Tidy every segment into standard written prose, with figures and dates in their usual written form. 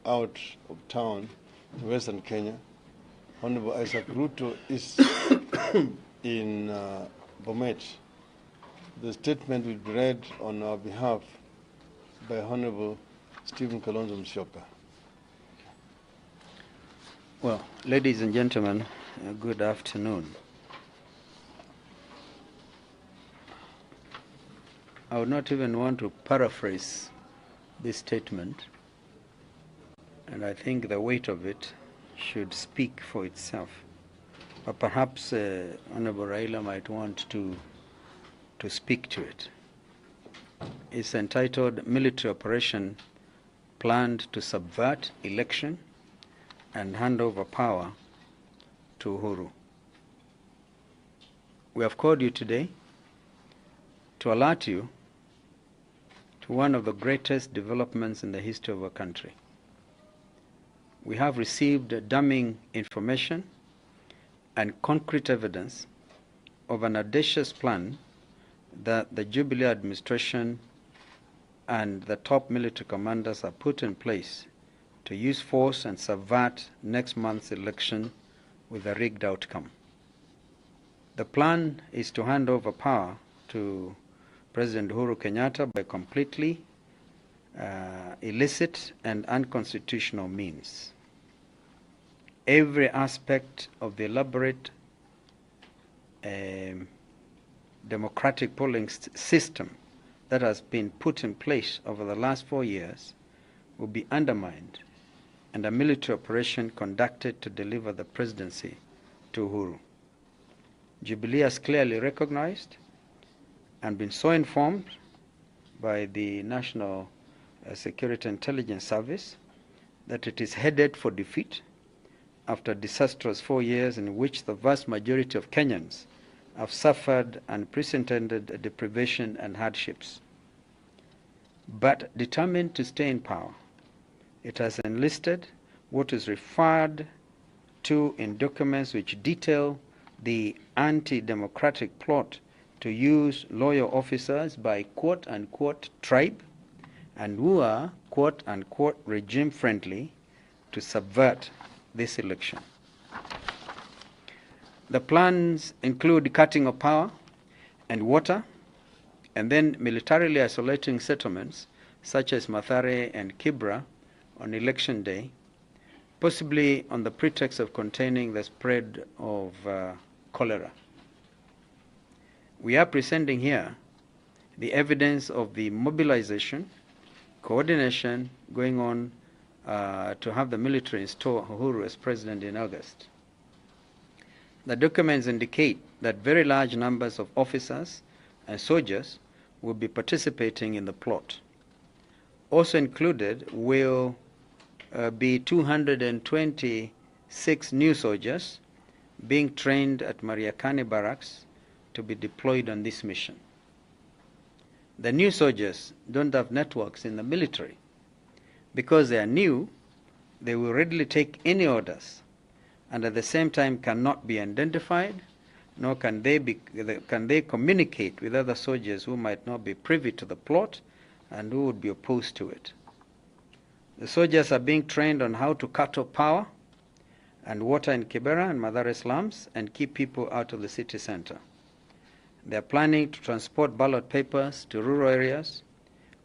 out of town to Western Kenya. Honorable Isaac Ruto is in Bomet. The statement will be read on our behalf by Honorable Stephen Kalonzo Musyoka. Well, ladies and gentlemen, good afternoon. I would not even want to paraphrase this statement, and I think the weight of it should speak for itself. But perhaps Honorable Raila might want to speak to it. It's entitled Military Operation Planned to Subvert Election and Hand Over Power to Uhuru. We have called you today to alert you to one of the greatest developments in the history of our country. We have received damning information and concrete evidence of an audacious plan that the Jubilee administration and the top military commanders have put in place to use force and subvert next month's election with a rigged outcome. The plan is to hand over power to President Uhuru Kenyatta by completely illicit and unconstitutional means. Every aspect of the elaborate democratic polling system that has been put in place over the last 4 years will be undermined and a military operation conducted to deliver the presidency to Uhuru. Jubilee has clearly recognized and been so informed by the National Security Intelligence Service that it is headed for defeat after disastrous 4 years in which the vast majority of Kenyans have suffered unprecedented deprivation and hardships. But determined to stay in power, it has enlisted what is referred to in documents which detail the anti-democratic plot to use loyal officers by quote-unquote tribe and who are quote-unquote regime-friendly to subvert this election. The plans include cutting of power and water, and then militarily isolating settlements such as Mathare and Kibra on election day, possibly on the pretext of containing the spread of cholera. We are presenting here the evidence of the mobilization, coordination going on to have the military install Uhuru as president in August. The documents indicate that very large numbers of officers and soldiers will be participating in the plot. Also included will be 226 new soldiers being trained at Mariakani Barracks to be deployed on this mission. The new soldiers don't have networks in the military. Because they are new, they will readily take any orders and at the same time cannot be identified, nor can they communicate with other soldiers who might not be privy to the plot and who would be opposed to it. The soldiers are being trained on how to cut off power and water in Kibera and Mathare slums and keep people out of the city center. They are planning to transport ballot papers to rural areas,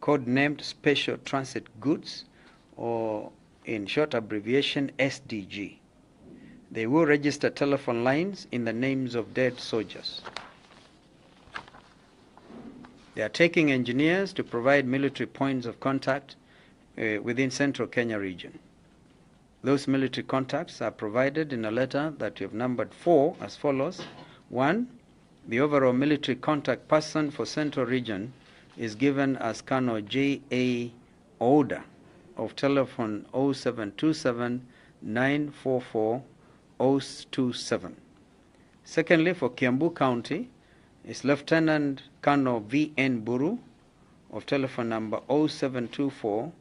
codenamed Special Transit Goods, or in short abbreviation SDG. They will register telephone lines in the names of dead soldiers. They are taking engineers to provide military points of contact within Central Kenya region. Those military contacts are provided in a letter that we have numbered 4 as follows. 1, the overall military contact person for Central region is given as Colonel J.A. Oda of telephone 0727 944 027. Secondly, for Kiambu County is Lieutenant Colonel V.N. Buru of telephone number 0724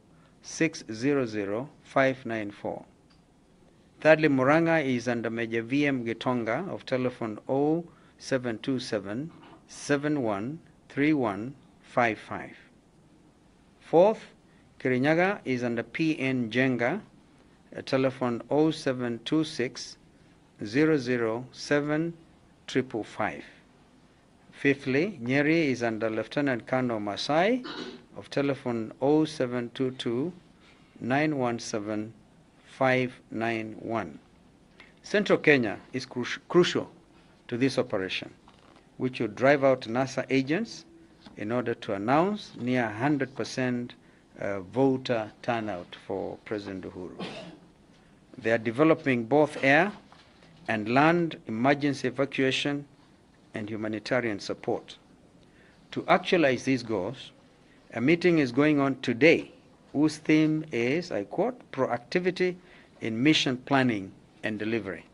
600 594. Thirdly, Muranga is under Major V.M. Gitonga of telephone 0727 713155. Fourth, Kirinyaga is under PN Jenga, telephone 0726 007 555. Fifthly, Nyeri is under Lieutenant Colonel Masai of telephone 0722 917 591. Central Kenya is crucial to this operation, which will drive out NASA agents in order to announce near 100% voter turnout for President Uhuru. They are developing both air and land emergency evacuation and humanitarian support. To actualize these goals, a meeting is going on today whose theme is, I quote, proactivity in mission planning and delivery.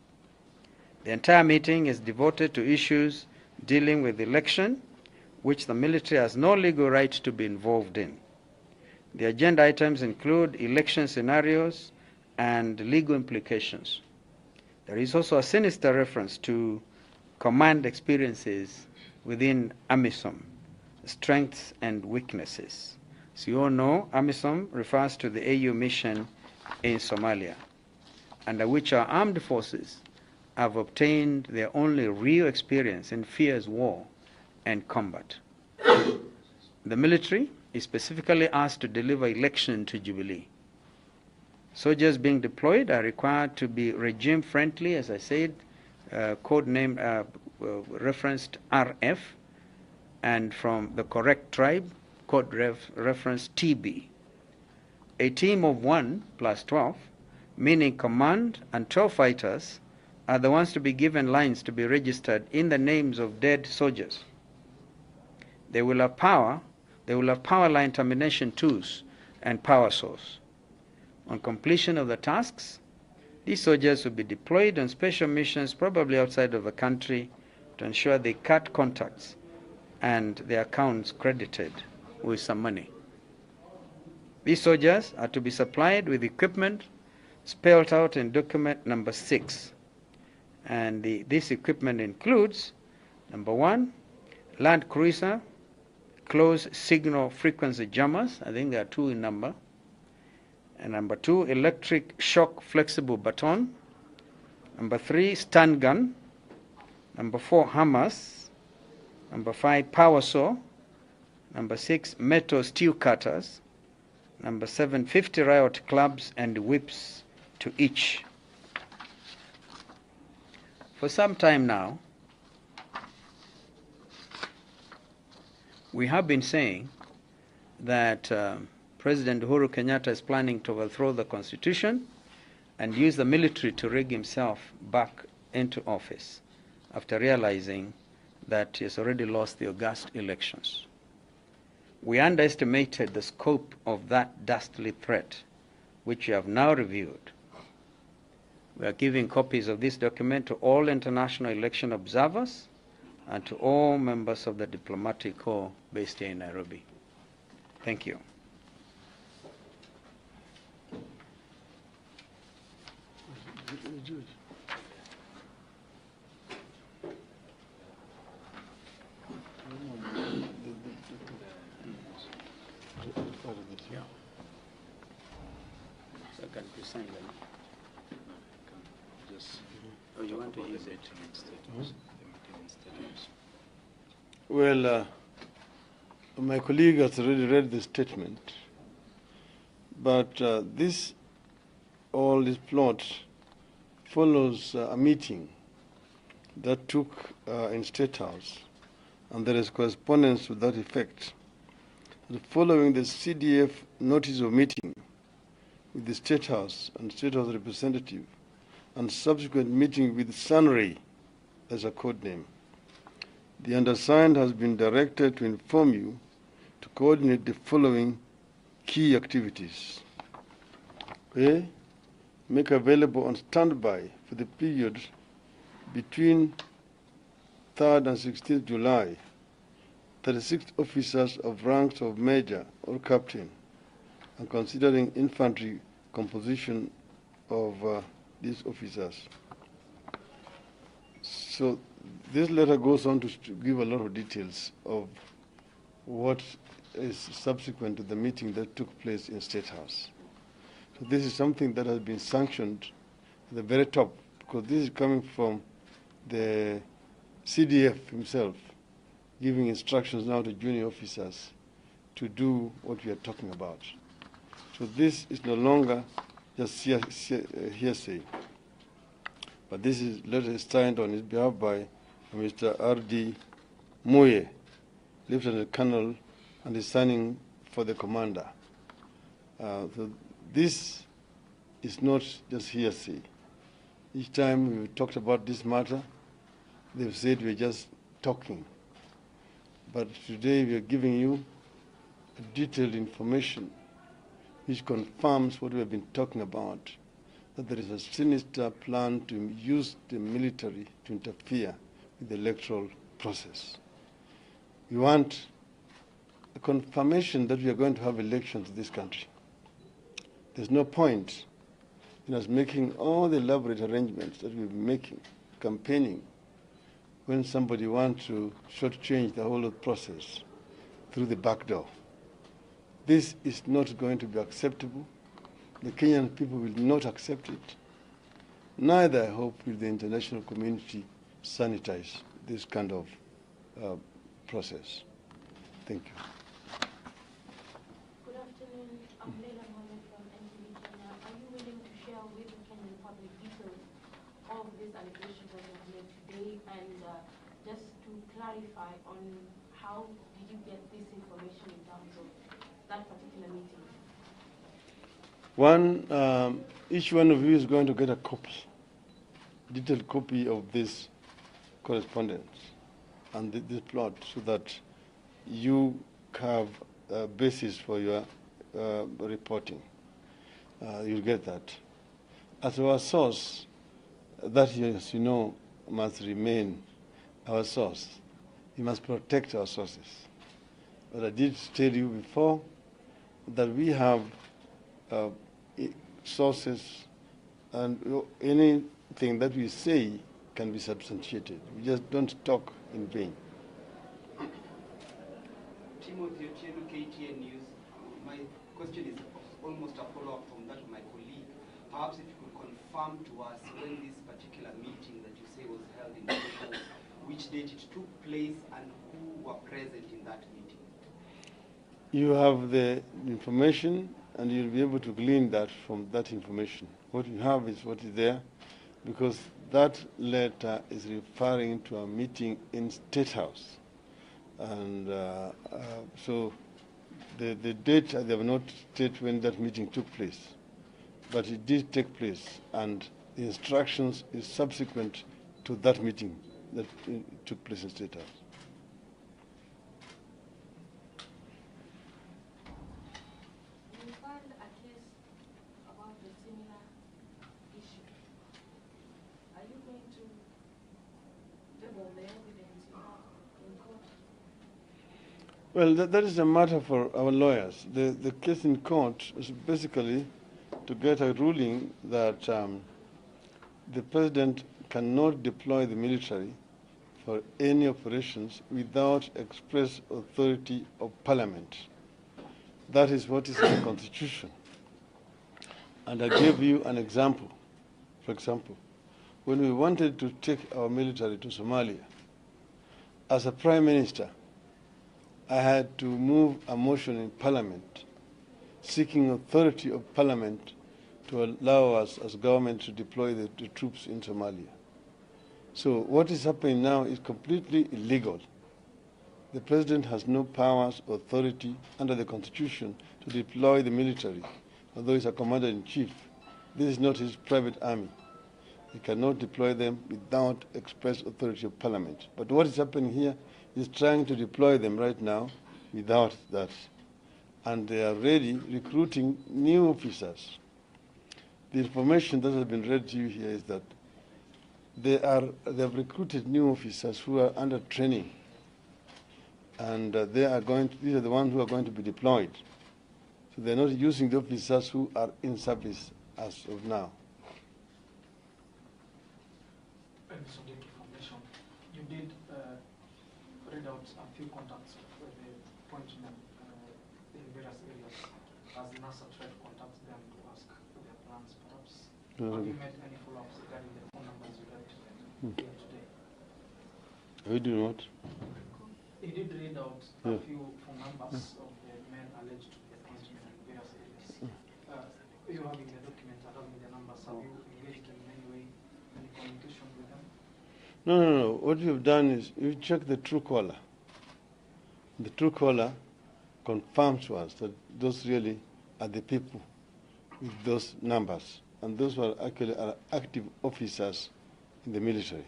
The entire meeting is devoted to issues dealing with election, which the military has no legal right to be involved in. The agenda items include election scenarios and legal implications. There is also a sinister reference to command experiences within AMISOM, strengths and weaknesses. As you all know, AMISOM refers to the AU mission in Somalia, under which our armed forces have obtained their only real experience in fierce war and combat. The military is specifically asked to deliver election to Jubilee. Soldiers being deployed are required to be regime friendly, as I said, code name referenced RF, and from the correct tribe, code reference TB. A team of 1 plus 12, meaning command and 12 fighters, are the ones to be given lines to be registered in the names of dead soldiers. They will have power line termination tools and power source. On completion of the tasks, these soldiers will be deployed on special missions, probably outside of the country, to ensure they cut contacts and their accounts credited with some money. These soldiers are to be supplied with equipment spelled out in document number 6. And this equipment includes, number 1, land cruiser, close signal frequency jammers, I think there are 2 in number, and number 2, electric shock flexible baton, number 3, stun gun, number 4, hammers, number 5, power saw, number 6, metal steel cutters, number 7, 50 riot clubs and whips to each. For some time now, we have been saying that President Uhuru Kenyatta is planning to overthrow the Constitution and use the military to rig himself back into office after realizing that he has already lost the August elections. We underestimated the scope of that dastardly threat, which we have now reviewed. We are giving copies of this document to all international election observers and to all members of the diplomatic corps based here in Nairobi. Thank you. Yeah. So can you sign them? Oh, you want to use it? Well, my colleague has already read the statement, but this plot follows a meeting that took in State House, and there is correspondence to that effect. And following the CDF notice of meeting with the State House and State House representative, and subsequent meeting with Sunray as a code name, the undersigned has been directed to inform you to coordinate the following key activities. A, make available on standby for the period between 3rd and 16th July 36 officers of ranks of major or captain, and considering infantry composition of these officers. So this letter goes on to give a lot of details of what is subsequent to the meeting that took place in State House. So this is something that has been sanctioned at the very top, because this is coming from the CDF himself, giving instructions now to junior officers to do what we are talking about. So this is no longer just hearsay, but this is letter signed on his behalf by Mr. R.D. Moye, Lieutenant Colonel, and is signing for the commander. So this is not just hearsay. Each time we talked about this matter, they've said we're just talking. But today we are giving you detailed information which confirms what we have been talking about, that there is a sinister plan to use the military to interfere with the electoral process. We want a confirmation that we are going to have elections in this country. There's no point in us making all the elaborate arrangements that we've been making, campaigning, when somebody wants to shortchange the whole process through the back door. This is not going to be acceptable. The Kenyan people will not accept it. Neither, I hope, will the international community sanitize this kind of process. Thank you. Good afternoon. I'm Leila Mohammed from NTV Kenya. Are you willing to share with the Kenyan public details of these allegations that you have made today? And just to clarify on how did you get this information in terms of that particular meeting? Each one of you is going to get a copy, detailed copy of this correspondence and this plot, so that you have a basis for your reporting. You'll get that. As our source, that, as you know, must remain our source. We must protect our sources. But I did tell you before that we have sources, and anything that we say can be substantiated. We just don't talk in vain. Timothy Otieno, KTN News. My question is almost a follow-up from that of my colleague. Perhaps if you could confirm to us when this particular meeting that you say was held in State House, which date it took place and who were present in that meeting? You have the information, and you'll be able to glean that from that information. What you have is what is there, because that letter is referring to a meeting in State House. And so the date, they have not stated when that meeting took place, but it did take place, and the instructions is subsequent to that meeting that took place in State House. You filed a case about a similar issue. Are you going to table the evidence in court? Well, that is a matter for our lawyers. The case in court is basically to get a ruling that the president cannot deploy the military for any operations without express authority of parliament. That is what is in the Constitution. And I gave you an example. For example, when we wanted to take our military to Somalia, as a prime minister, I had to move a motion in parliament seeking authority of parliament to allow us as government to deploy the troops in Somalia. So what is happening now is completely illegal. The president has no powers or authority under the Constitution to deploy the military, although he's a commander-in-chief. This is not his private army. He cannot deploy them without express authority of parliament. But what is happening here is trying to deploy them right now without that. And they are already recruiting new officers. The information that has been read to you here is that they have recruited new officers who are under training, and these are the ones who are going to be deployed. So they're not using the officers who are in service as of now. And so the information, you did read out a few contacts for the appointment various areas. Has NASA tried to contact them to ask their plans? Perhaps No, have no. you made any follow-ups regarding the phone numbers you read here today? We do not. He did read out Yeah. a few phone numbers of the men alleged to be appointed in various areas. You having the document and having the numbers, have you engaged in any way, any communication with them? No. What we have done is we check the true caller. The true caller confirms to us that those really are the people with those numbers, and those were actually are active officers in the military.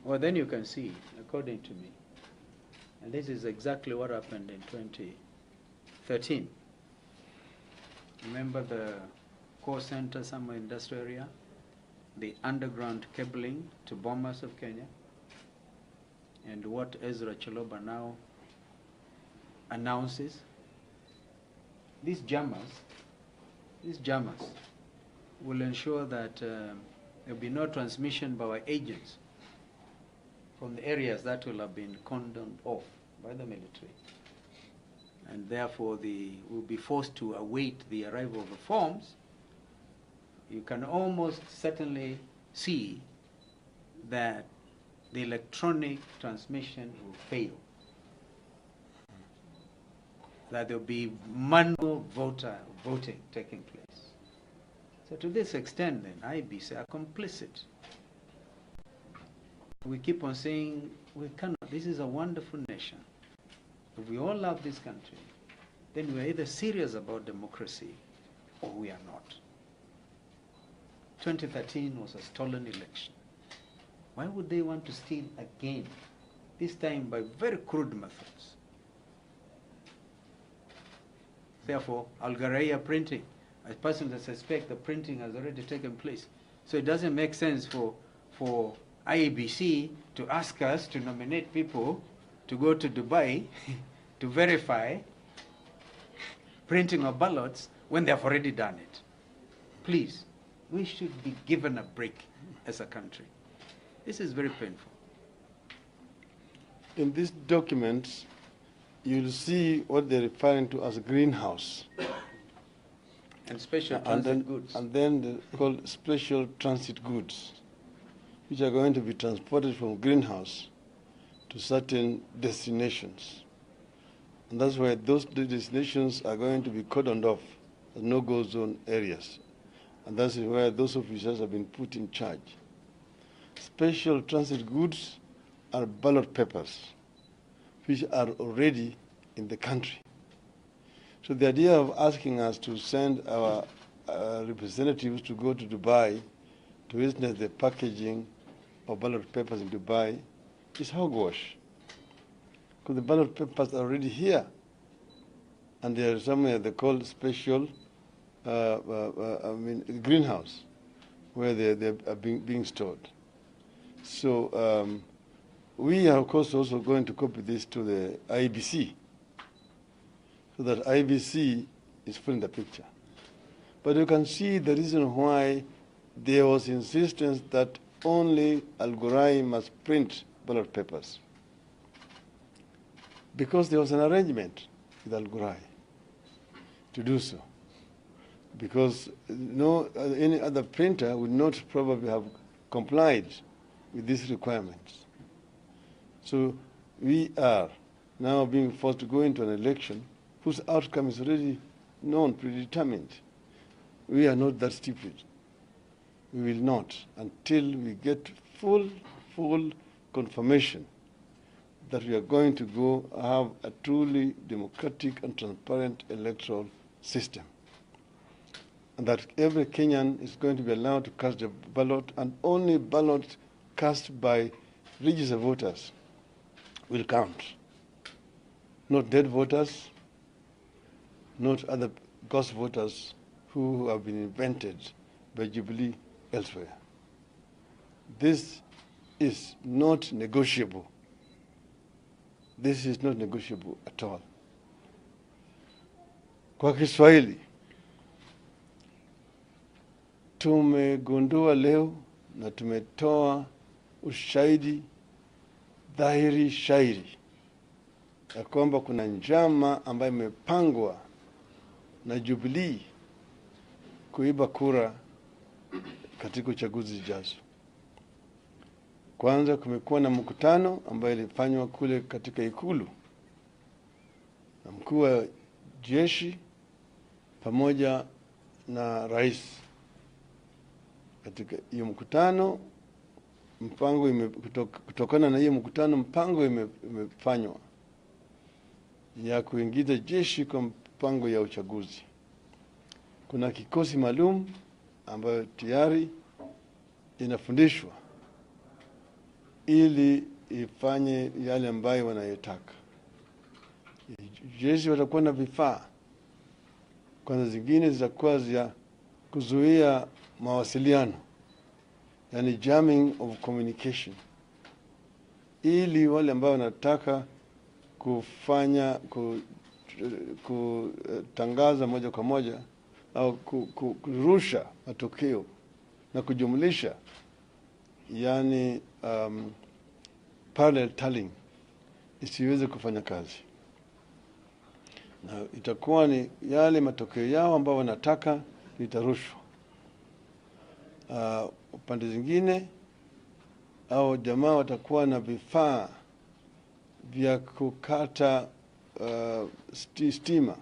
Well, then you can see, according to me, and this is exactly what happened in 2013. Remember the core center somewhere in industrial area, the underground cabling to Bomas of Kenya, and what Ezra Chiloba now announces. These jammers will ensure that there will be no transmission by our agents from the areas that will have been cordoned off by the military. And therefore will be forced to await the arrival of the forms. You can almost certainly see that the electronic transmission will fail. That there will be manual voting taking place. So to this extent then, IEBC are complicit. We keep on saying we cannot. This is a wonderful nation. If we all love this country, then we are either serious about democracy or we are not. 2013 was a stolen election. Why would they want to steal again? This time by very crude methods. Therefore, Algaria printing, I personally suspect the printing has already taken place. So it doesn't make sense for IEBC to ask us to nominate people to go to Dubai to verify printing of ballots when they have already done it. Please, we should be given a break as a country. This is very painful. In these documents, you'll see what they're referring to as greenhouse. And special transit goods. And then they're called special transit goods, which are going to be transported from greenhouse to certain destinations. And that's why those destinations are going to be cordoned off as no-go zone areas. And that's where those officers have been put in charge. Special transit goods are ballot papers, which are already in the country. So the idea of asking us to send our representatives to go to Dubai to witness the packaging of ballot papers in Dubai is hogwash. Because the ballot papers are already here. And they are somewhere they call special greenhouse, where they are being stored. So we are, of course, also going to copy this to the IEBC, so that IEBC is put in the picture. But you can see the reason why there was insistence that only Al Ghurair must print ballot papers. Because there was an arrangement with Al Ghurair to do so. Because any other printer would not probably have complied with these requirements. So we are now being forced to go into an election whose outcome is already known, predetermined. We are not that stupid. We will not until we get full confirmation that we are going to go have a truly democratic and transparent electoral system. And that every Kenyan is going to be allowed to cast a ballot, and only ballot cast by registered voters will count. Not dead voters, not other ghost voters who have been invented by Jubilee elsewhere. This is not negotiable. This is not negotiable at all. Kwa Kiswahili, tumegundua leo na tumetoa ushahidi dhahiri shairi ya kwamba kuna njama ambayo imepangwa na Jubilee kuiba kura katika uchaguzi zijazo. Kwanza kumekuwa na mkutano ambayo ilifanywa kule katika Ikulu na mkuu wa jeshi pamoja na rais. Katika hiyo mkutano kutokana na hiyo mkutano mpango imefanywa ya kuingiza jeshi kwa mpango ya uchaguzi. Kuna kikosi maalum ambayo tayari inafundishwa ili ifanye yale ambayo wanayotaka. Jeshi watakuwa na vifaa. Kwanza zingine zitakuwa za kuzuia mawasiliano, yani jamming of communication, ili wale ambao wanataka kufanya kutangaza moja kwa moja au kurusha matokeo na kujumlisha, yani parallel tallying, isiweze kufanya kazi. Na itakuwa ni yale matokeo yao ambao wanataka itarushwa. Upande zingine au jamaa watakuwa na vifaa vya kukata stima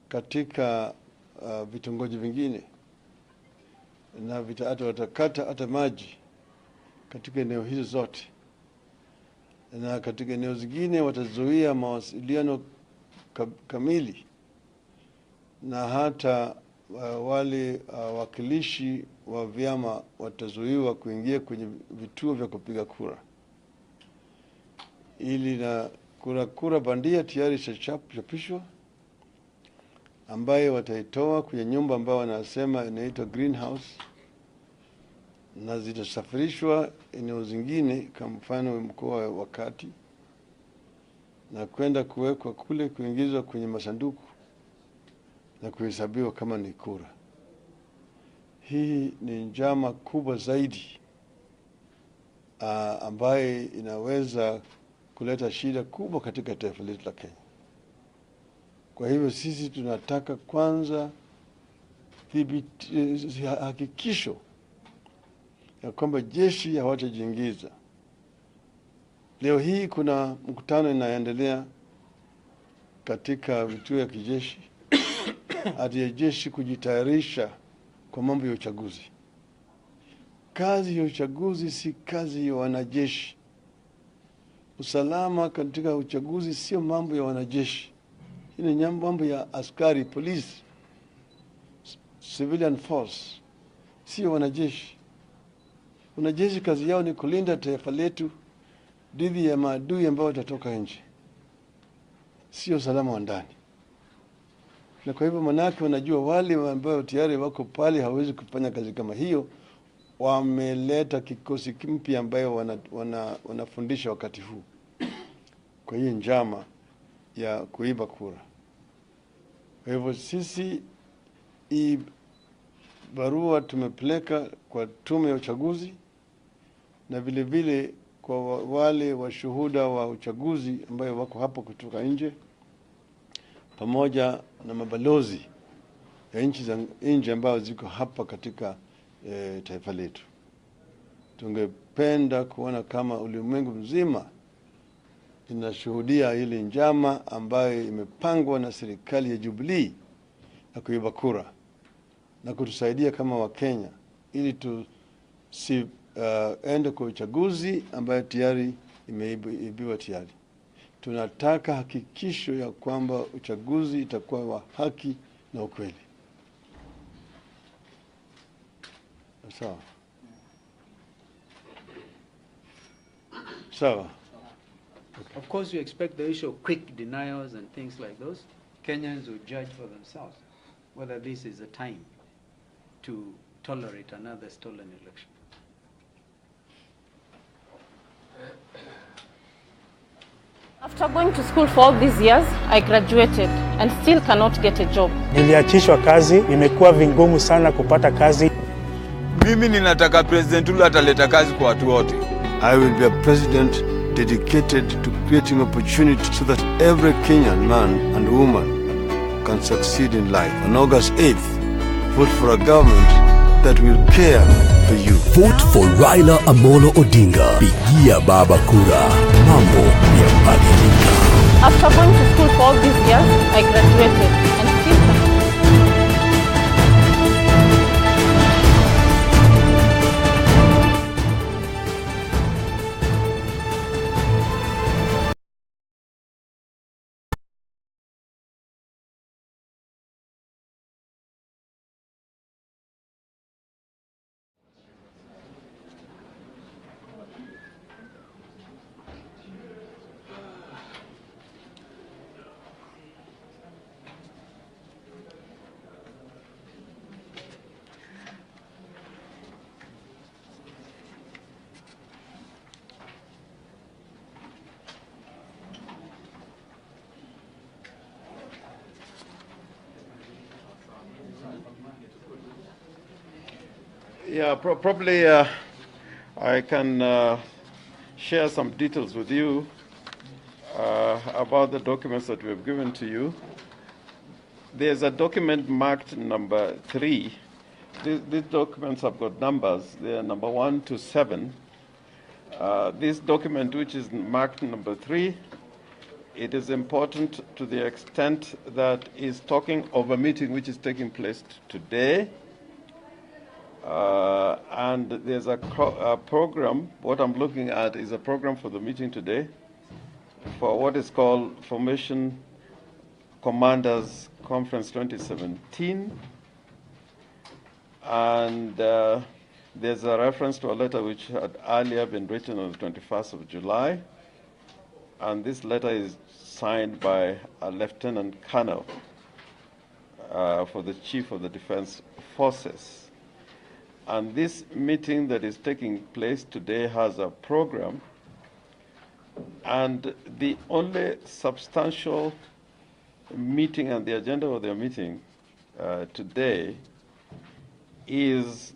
katika vitongoji vingine, na watakata hata maji katika eneo hizo zote, na katika eneo zingine watazuia mawasiliano kamili, na hata wale wakilishi wa vyama watazuiwa kuingia kwenye vituo vya kupiga kura. Ili na kura bandia tayari chapishwa, ambaye wataitoa kwenye nyumba ambayo wanasema inaitwa greenhouse, na zitasafirishwa eneo zingine kama mfano mkoa wa Kati, na kwenda kuwekwa kule, kuingizwa kwenye masanduku na kuhesabiwa kama ni kura. Hii ni njama kubwa zaidi ambaye inaweza kuleta shida kubwa katika taifa letu la Kenya. Kwa hivyo sisi tunataka kwanza hakikisho ya kwamba jeshi hawatajiingiza. Leo hii kuna mkutano inaendelea katika vituo ya kijeshi hadi ya jeshi kujitayarisha kwa mambo ya uchaguzi. Kazi ya uchaguzi si kazi ya wanajeshi. Usalama katika uchaguzi sio mambo ya wanajeshi. Hii ni mambo ya askari, police, civilian force, sio wanajeshi. Wanajeshi kazi yao ni kulinda taifa letu dhidi ya maadui ambao watatoka nje, sio usalama wa ndani. Na kwa hivyo manake wanajua wale ambao tayari wako pale hawezi kufanya kazi kama hiyo, wameleta kikosi mpya ambayo wanafundisha wakati huu. Kwa hiyo njama ya kuiba kura. Kwa hivyo sisi barua tumepeleka kwa tume ya uchaguzi, na vile vile kwa wale washuhuda wa uchaguzi ambayo wako hapo kutoka nje, pamoja na mabalozi ya nchi za nje ambao ziko hapa katika taifa letu. Tungependa kuona kama ulimwengu mzima inashuhudia ile njama ambayo imepangwa na serikali ya Jubilee na kuiba kura, na kutusaidia kama Wakenya ili ende kwa uchaguzi ambayo tayari imeibiwa tayari. Tunataka hakikisho ya kwamba uchaguzi itakuwa wa haki na ukweli. Sawa. Sawa. Okay. Of course, you expect the issue of quick denials and things like those. Kenyans will judge for themselves whether this is a time to tolerate another stolen election. After going to school for all these years, I graduated and still cannot get a job. Niliachishwa kazi, imekuwa vingumu sana kupata kazi. Mimi ninataka President Uhuru ataleta kazi kwa watu wote. I will be a president dedicated to creating opportunity so that every Kenyan man and woman can succeed in life. On August 8th, vote for a government that will care for you. Vote for Raila Amolo Odinga. Pigia baba kura. Mambo yabadilika. After going to school for all these years, I graduated and still Yeah, probably I can share some details with you about the documents that we have given to you. There's a document marked number 3. These documents have got numbers. They are number 1 to 7. This document, which is marked number 3, it is important to the extent that is talking of a meeting which is taking place today. And there's a program. What I'm looking at is a program for the meeting today for what is called Formation Commanders Conference 2017. And there's a reference to a letter which had earlier been written on the 21st of July. And this letter is signed by a lieutenant colonel for the chief of the defense forces. And this meeting that is taking place today has a program, and the only substantial meeting and the agenda of their meeting today is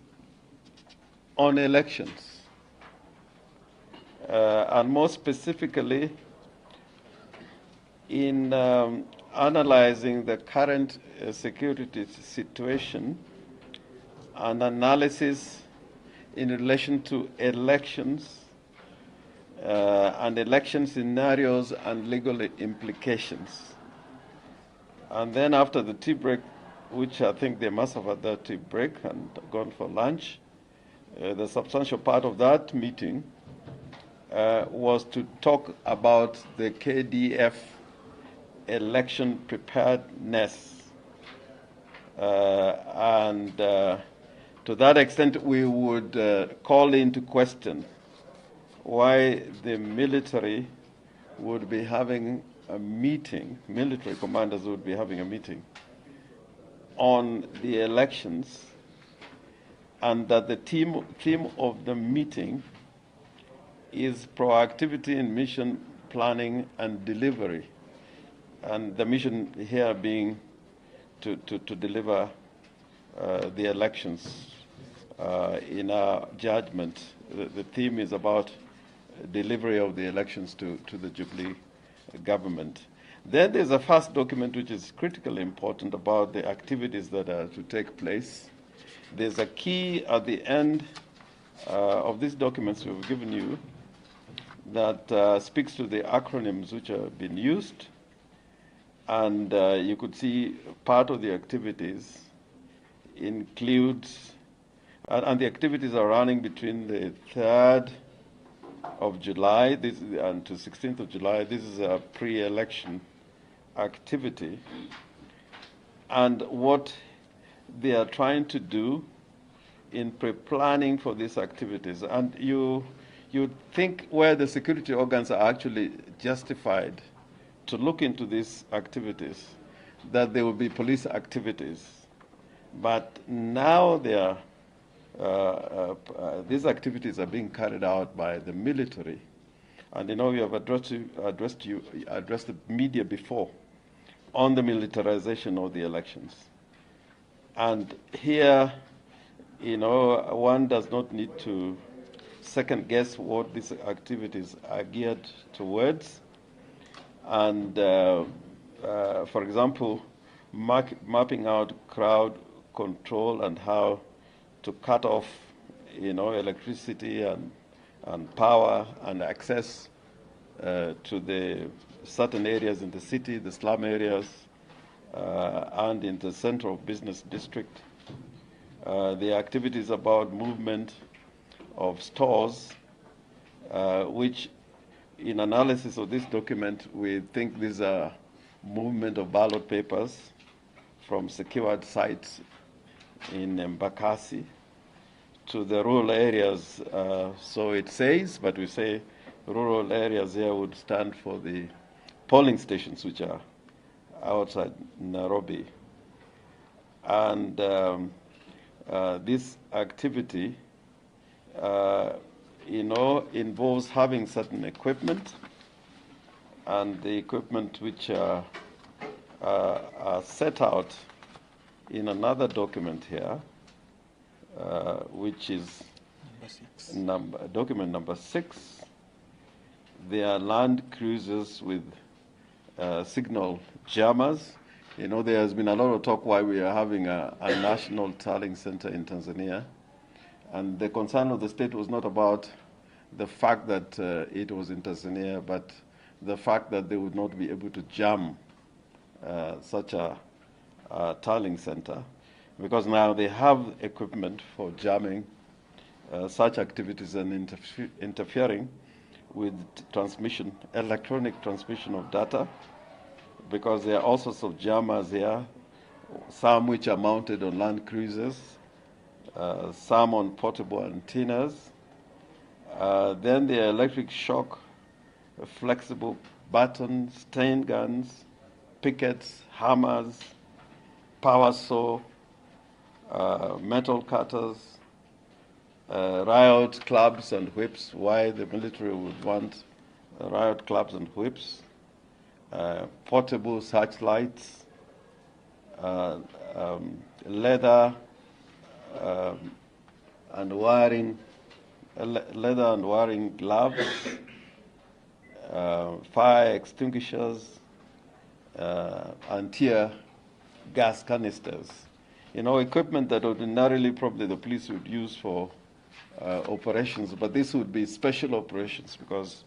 on elections, and more specifically in analyzing the current security situation and analysis in relation to elections and election scenarios and legal implications. And then after the tea break, which I think they must have had that tea break and gone for lunch, the substantial part of that meeting was to talk about the KDF election preparedness. To that extent, we would call into question why the military would be having a meeting, military commanders would be having a meeting on the elections, and that the theme of the meeting is proactivity in mission planning and delivery, and the mission here being to deliver the elections. In our judgment, the theme is about delivery of the elections to the Jubilee government. Then there's a first document which is critically important about the activities that are to take place. There's a key at the end of these documents we've given you that speaks to the acronyms which have been used, and you could see part of the activities includes, and the activities are running between the 3rd of July and to 16th of July. This is a pre-election activity. And what they are trying to do in pre-planning for these activities. And you think where the security organs are actually justified to look into these activities, that there will be police activities. But now these activities are being carried out by the military. And we have addressed the media before on the militarization of the elections. And here one does not need to second guess what these activities are geared towards. And for example, mapping out crowd control and how to cut off, electricity and power and access to the certain areas in the city, the slum areas, and in the central business district. The activities about movement of stores, which in analysis of this document, we think these are movement of ballot papers from secured sites in Mbakasi to the rural areas. So it says, but we say rural areas here would stand for the polling stations, which are outside Nairobi. And this activity, involves having certain equipment, and the equipment which are set out in another document here, which is document number 6. They are land cruisers with signal jammers. There has been a lot of talk why we are having a national tallying center in Tanzania. And the concern of the state was not about the fact that it was in Tanzania, but the fact that they would not be able to jam such a tallying center, because now they have equipment for jamming such activities and interfering with transmission, electronic transmission of data, because there are all sorts of jammers here, some which are mounted on land cruisers, some on portable antennas. Then the electric shock, flexible buttons, stain guns, pickets, hammers, power saw, metal cutters, riot clubs and whips. Why the military would want riot clubs and whips, portable searchlights, leather and wiring, gloves, fire extinguishers, and tear gas canisters. Equipment that ordinarily probably the police would use for operations, but this would be special operations because,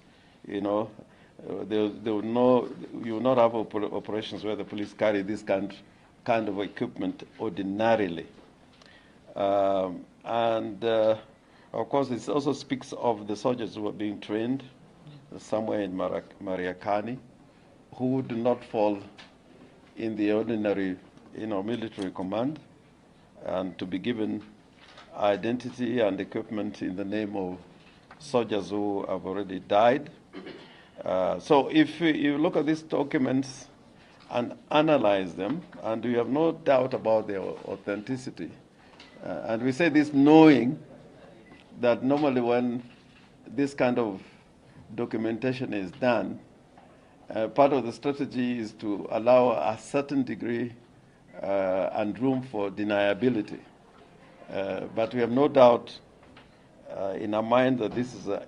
they would know you will not have operations where the police carry this kind of equipment ordinarily. And of course, it also speaks of the soldiers who are being trained somewhere in Mariakani, who do not fall in the ordinary, military command, and to be given identity and equipment in the name of soldiers who have already died. So if you look at these documents and analyze them, and you have no doubt about their authenticity, and we say this knowing that normally when this kind of documentation is done, part of the strategy is to allow a certain degree and room for deniability. But we have no doubt in our mind that this is a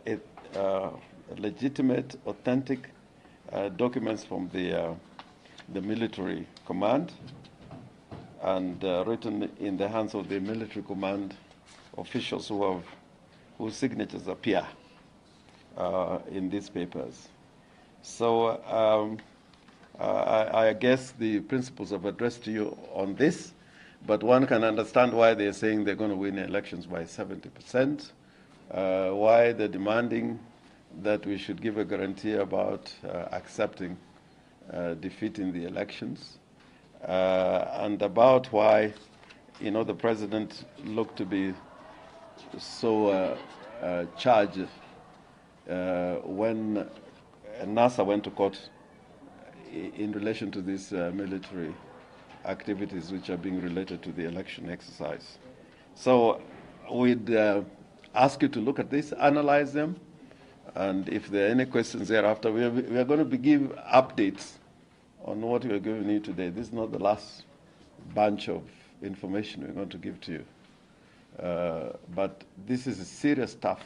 legitimate, authentic documents from the military command, and written in the hands of the military command officials whose signatures appear in these papers. So I guess the principals have addressed you on this, but one can understand why they're saying they're going to win elections by 70%, why they're demanding that we should give a guarantee about accepting defeat in the elections, and about why, the president looked to be so charged when NASA went to court in relation to these military activities which are being related to the election exercise. So we'd ask you to look at this, analyze them, and if there are any questions thereafter, we are going to give updates on what we are giving you today. This is not the last bunch of information we're going to give to you. But this is a serious stuff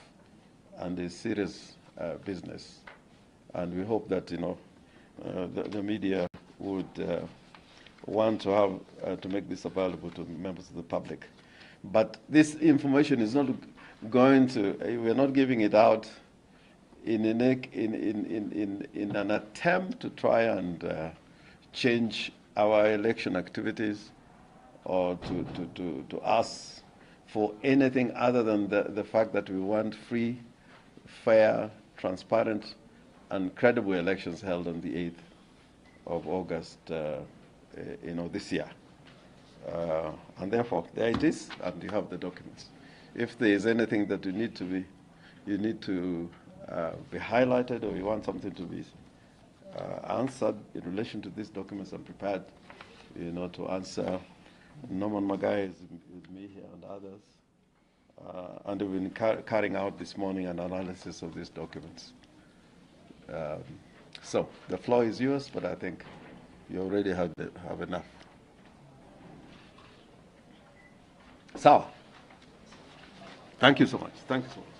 and a serious business. And we hope that, the media would want to have to make this available to members of the public. But this information is not going to, we're not giving it out in an attempt to try and change our election activities or to ask for anything other than the fact that we want free, fair, transparent, and credible elections held on the 8th of August, this year. And therefore, there it is, and you have the documents. If there is anything that you need to be highlighted, or you want something to be answered in relation to these documents, I'm prepared, to answer. Norman Magai is with me here and others. And we've been carrying out this morning an analysis of these documents. So the floor is yours, but I think you already have enough. Sawa. Thank you so much. Thank you so much.